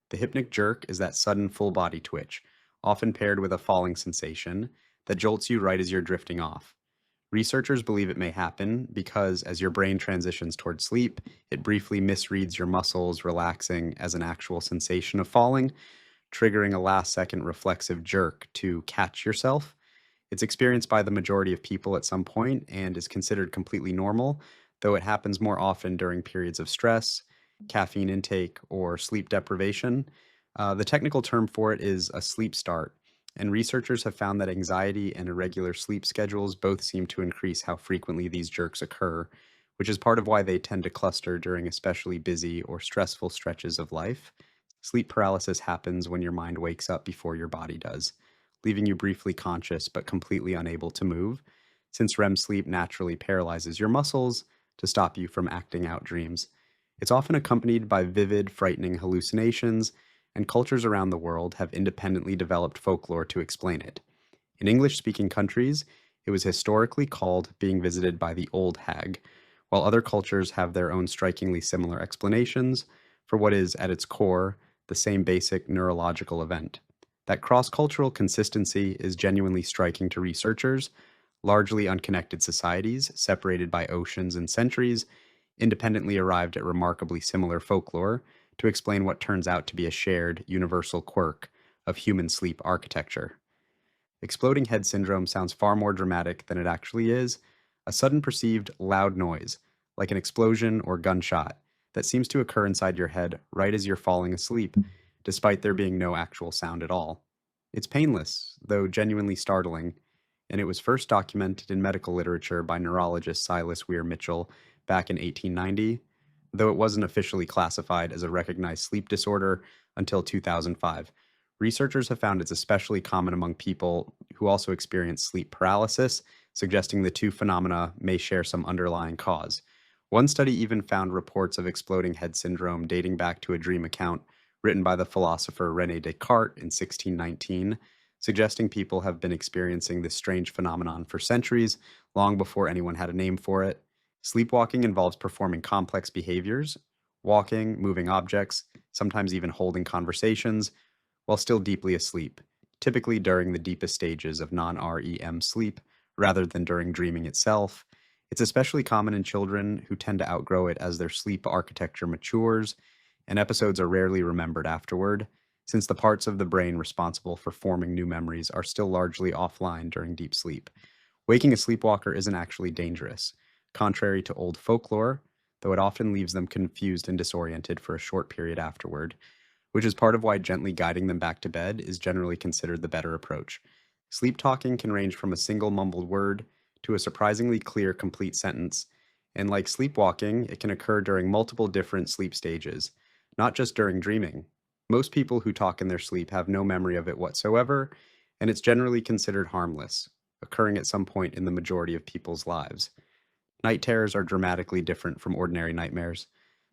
The hypnic jerk is that sudden full body twitch, often paired with a falling sensation, that jolts you right as you're drifting off. Researchers believe it may happen because as your brain transitions toward sleep, it briefly misreads your muscles relaxing as an actual sensation of falling, triggering a last second reflexive jerk to catch yourself. It's experienced by the majority of people at some point and is considered completely normal, though it happens more often during periods of stress, caffeine intake, or sleep deprivation. The technical term for it is a sleep start, and researchers have found that anxiety and irregular sleep schedules both seem to increase how frequently these jerks occur, which is part of why they tend to cluster during especially busy or stressful stretches of life. Sleep paralysis happens when your mind wakes up before your body does, leaving you briefly conscious but completely unable to move, since REM sleep naturally paralyzes your muscles to stop you from acting out dreams. It's often accompanied by vivid, frightening hallucinations, and cultures around the world have independently developed folklore to explain it. In English speaking countries, it was historically called being visited by the old hag, while other cultures have their own strikingly similar explanations for what is, at its core, the same basic neurological event. That cross cultural consistency is genuinely striking to researchers. Largely unconnected societies, separated by oceans and centuries, independently arrived at remarkably similar folklore to explain what turns out to be a shared, universal quirk of human sleep architecture. Exploding head syndrome sounds far more dramatic than it actually is, a sudden perceived loud noise, like an explosion or gunshot, that seems to occur inside your head right as you're falling asleep, despite there being no actual sound at all. It's painless, though genuinely startling, and it was first documented in medical literature by neurologist Silas Weir Mitchell back in 1890, though it wasn't officially classified as a recognized sleep disorder until 2005. Researchers have found it's especially common among people who also experience sleep paralysis, suggesting the two phenomena may share some underlying cause. One study even found reports of exploding head syndrome dating back to a dream account written by the philosopher Rene Descartes in 1619, suggesting people have been experiencing this strange phenomenon for centuries, long before anyone had a name for it. Sleepwalking involves performing complex behaviors, walking, moving objects, sometimes even holding conversations, while still deeply asleep, typically during the deepest stages of non REM sleep rather than during dreaming itself. It's especially common in children who tend to outgrow it as their sleep architecture matures, and episodes are rarely remembered afterward, since the parts of the brain responsible for forming new memories are still largely offline during deep sleep. Waking a sleepwalker isn't actually dangerous, contrary to old folklore, though it often leaves them confused and disoriented for a short period afterward, which is part of why gently guiding them back to bed is generally considered the better approach. Sleep talking can range from a single mumbled word to a surprisingly clear, complete sentence, and like sleepwalking, it can occur during multiple different sleep stages, not just during dreaming. Most people who talk in their sleep have no memory of it whatsoever, and it's generally considered harmless, occurring at some point in the majority of people's lives. Night terrors are dramatically different from ordinary nightmares.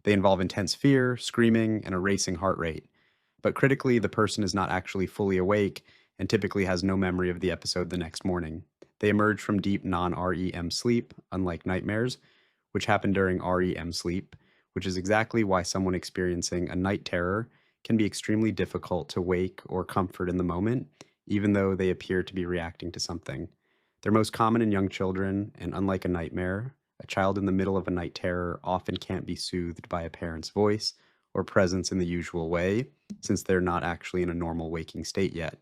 They involve intense fear, screaming, and a racing heart rate. But critically, the person is not actually fully awake and typically has no memory of the episode the next morning. They emerge from deep non REM sleep, unlike nightmares, which happen during REM sleep, which is exactly why someone experiencing a night terror can be extremely difficult to wake or comfort in the moment, even though they appear to be reacting to something. They're most common in young children, and unlike a nightmare, a child in the middle of a night terror often can't be soothed by a parent's voice or presence in the usual way, since they're not actually in a normal waking state yet.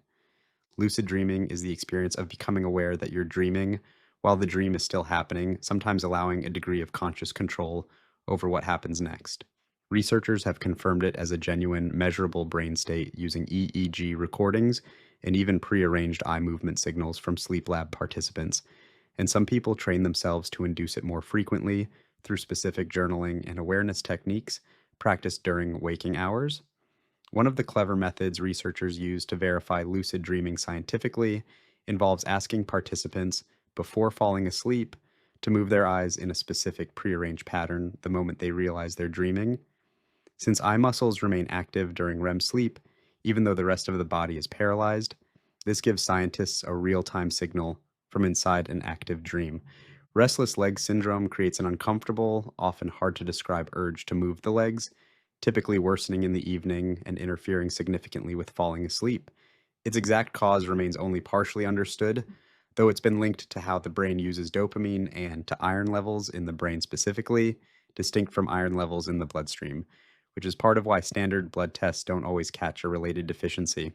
Lucid dreaming is the experience of becoming aware that you're dreaming while the dream is still happening, sometimes allowing a degree of conscious control over what happens next. Researchers have confirmed it as a genuine, measurable brain state using EEG recordings and even prearranged eye movement signals from sleep lab participants, and some people train themselves to induce it more frequently through specific journaling and awareness techniques practiced during waking hours. One of the clever methods researchers use to verify lucid dreaming scientifically involves asking participants before falling asleep to move their eyes in a specific prearranged pattern the moment they realize they're dreaming. Since eye muscles remain active during REM sleep, even though the rest of the body is paralyzed, this gives scientists a real time signal from inside an active dream. Restless leg syndrome creates an uncomfortable, often hard to describe urge to move the legs, typically worsening in the evening and interfering significantly with falling asleep. Its exact cause remains only partially understood, though it's been linked to how the brain uses dopamine and to iron levels in the brain specifically, distinct from iron levels in the bloodstream, which is part of why standard blood tests don't always catch a related deficiency.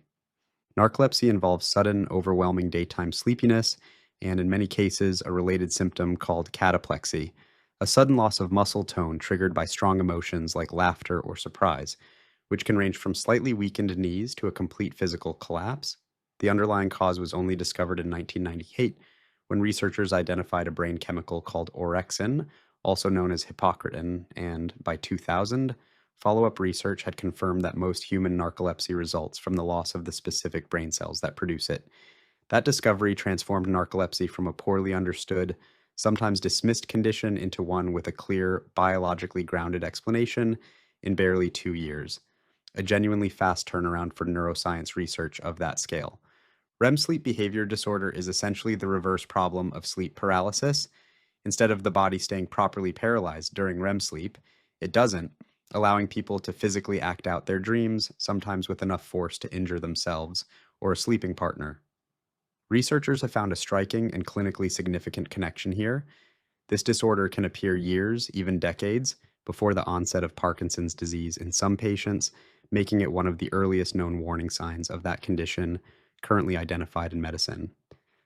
Narcolepsy involves sudden, overwhelming daytime sleepiness, and in many cases, a related symptom called cataplexy, a sudden loss of muscle tone triggered by strong emotions like laughter or surprise, which can range from slightly weakened knees to a complete physical collapse. The underlying cause was only discovered in 1998 when researchers identified a brain chemical called orexin, also known as hypocretin, and by 2000, follow up research had confirmed that most human narcolepsy results from the loss of the specific brain cells that produce it. That discovery transformed narcolepsy from a poorly understood, sometimes dismissed condition into one with a clear, biologically grounded explanation in barely 2 years, a genuinely fast turnaround for neuroscience research of that scale. REM sleep behavior disorder is essentially the reverse problem of sleep paralysis. Instead of the body staying properly paralyzed during REM sleep, it doesn't, allowing people to physically act out their dreams, sometimes with enough force to injure themselves or a sleeping partner. Researchers have found a striking and clinically significant connection here. This disorder can appear years, even decades, before the onset of Parkinson's disease in some patients, making it one of the earliest known warning signs of that condition currently identified in medicine.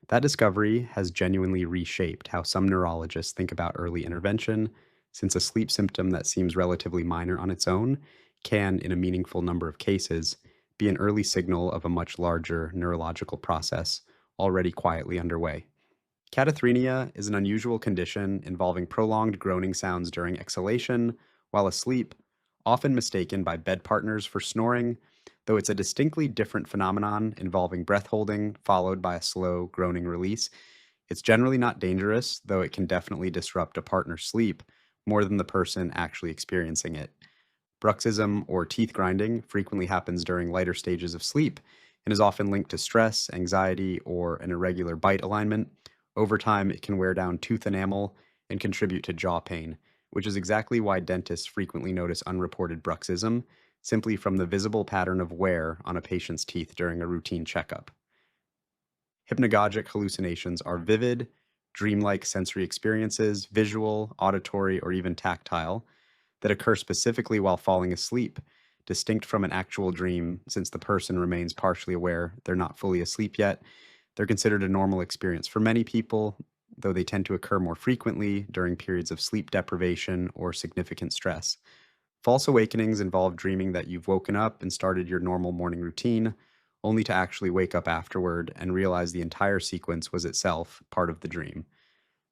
That discovery has genuinely reshaped how some neurologists think about early intervention, since a sleep symptom that seems relatively minor on its own can, in a meaningful number of cases, be an early signal of a much larger neurological process already quietly underway. Cataphrenia is an unusual condition involving prolonged groaning sounds during exhalation while asleep, often mistaken by bed partners for snoring, though it's a distinctly different phenomenon involving breath holding followed by a slow groaning release. It's generally not dangerous, though it can definitely disrupt a partner's sleep more than the person actually experiencing it. Bruxism or teeth grinding frequently happens during lighter stages of sleep and is often linked to stress, anxiety, or an irregular bite alignment. Over time, it can wear down tooth enamel and contribute to jaw pain, which is exactly why dentists frequently notice unreported bruxism, simply from the visible pattern of wear on a patient's teeth during a routine checkup. Hypnagogic hallucinations are vivid, dreamlike sensory experiences, visual, auditory, or even tactile, that occur specifically while falling asleep, distinct from an actual dream since the person remains partially aware they're not fully asleep yet. They're considered a normal experience for many people, though they tend to occur more frequently during periods of sleep deprivation or significant stress. False awakenings involve dreaming that you've woken up and started your normal morning routine, only to actually wake up afterward and realize the entire sequence was itself part of the dream.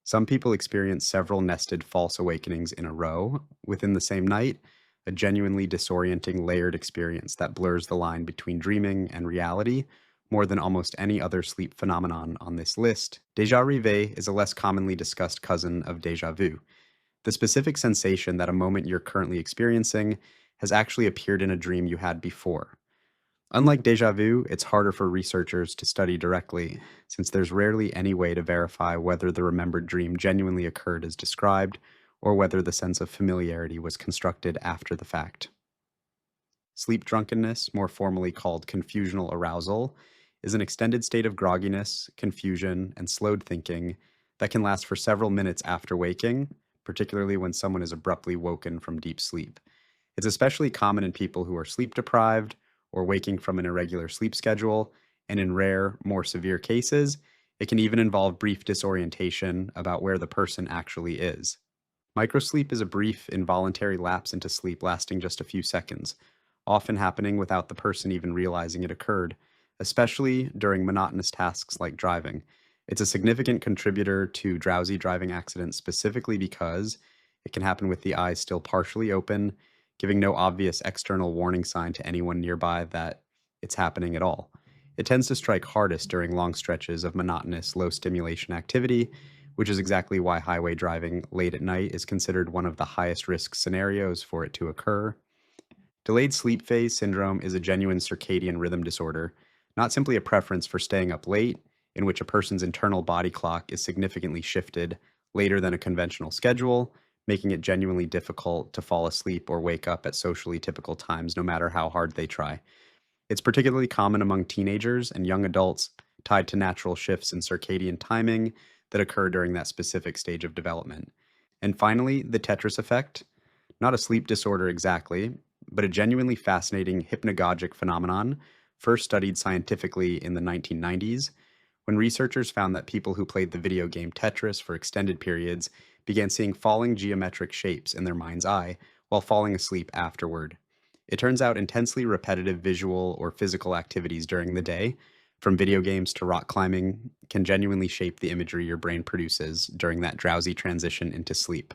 Some people experience several nested false awakenings in a row within the same night, a genuinely disorienting layered experience that blurs the line between dreaming and reality more than almost any other sleep phenomenon on this list. Déjà rêvé is a less commonly discussed cousin of déjà vu, the specific sensation that a moment you're currently experiencing has actually appeared in a dream you had before. Unlike déjà vu, it's harder for researchers to study directly, since there's rarely any way to verify whether the remembered dream genuinely occurred as described, or whether the sense of familiarity was constructed after the fact. Sleep drunkenness, more formally called confusional arousal, is an extended state of grogginess, confusion, and slowed thinking that can last for several minutes after waking, particularly when someone is abruptly woken from deep sleep. It's especially common in people who are sleep deprived or waking from an irregular sleep schedule, and in rare, more severe cases, it can even involve brief disorientation about where the person actually is. Microsleep is a brief, involuntary lapse into sleep lasting just a few seconds, often happening without the person even realizing it occurred, especially during monotonous tasks like driving. It's a significant contributor to drowsy driving accidents specifically because it can happen with the eyes still partially open, giving no obvious external warning sign to anyone nearby that it's happening at all. It tends to strike hardest during long stretches of monotonous, low stimulation activity, which is exactly why highway driving late at night is considered one of the highest risk scenarios for it to occur. Delayed sleep phase syndrome is a genuine circadian rhythm disorder, not simply a preference for staying up late, in which a person's internal body clock is significantly shifted later than a conventional schedule, making it genuinely difficult to fall asleep or wake up at socially typical times, no matter how hard they try. It's particularly common among teenagers and young adults, tied to natural shifts in circadian timing that occur during that specific stage of development. And finally, the Tetris effect, not a sleep disorder exactly, but a genuinely fascinating hypnagogic phenomenon first studied scientifically in the 1990s when researchers found that people who played the video game Tetris for extended periods began seeing falling geometric shapes in their mind's eye while falling asleep afterward. It turns out intensely repetitive visual or physical activities during the day, from video games to rock climbing, can genuinely shape the imagery your brain produces during that drowsy transition into sleep.